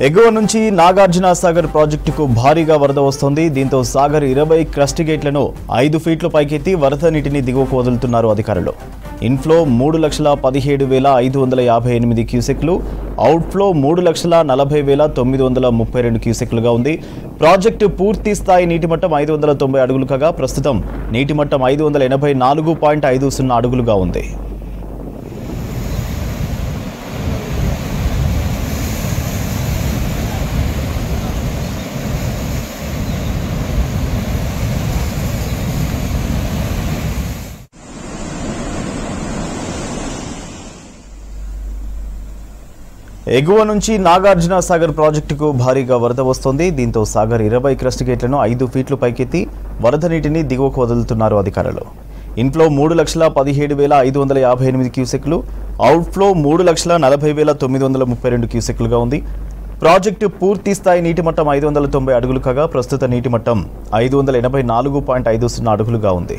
ఎగువ నుంచి నాగార్జున సాగర్ ప్రాజెక్టుకు భారీగా వరద వస్తోంది. దీంతో సాగర్ 20 క్రస్ట్ గేట్లను 5 ఫీట్ల పైకెత్తి వరద నీటిని దిగువకు వదులుతున్నారు అధికారులు. ఇన్ఫ్లో 3,17,558 క్యూసెక్లు, అవుట్ఫ్లో 3,40,932 క్యూసెక్లుగా ఉంది. ప్రాజెక్టు పూర్తి స్థాయి నీటిమట్టం 590 అడుగులు కాగా ప్రస్తుతం నీటిమట్టం 584.50 అడుగులుగా ఉంది. ఎగువ నుంచి నాగార్జున సాగర్ ప్రాజెక్టుకు భారీగా వరద వస్తోంది. దీంతో సాగర్ 20 క్రస్ట్ గేట్లను 5 ఫీట్ల పైకెత్తి వరద నీటిని దిగువకు వదులుతున్నారు అధికారులు. ఇన్ఫ్లో 3,17,558 క్యూసెక్లు, అవుట్ఫ్లో 3,40,932 క్యూసెక్లుగా ఉంది. ప్రాజెక్టు పూర్తి స్థాయి నీటిమట్టం 590 అడుగులు కాగా ప్రస్తుత నీటిమట్టం 584.50 అడుగులుగా ఉంది.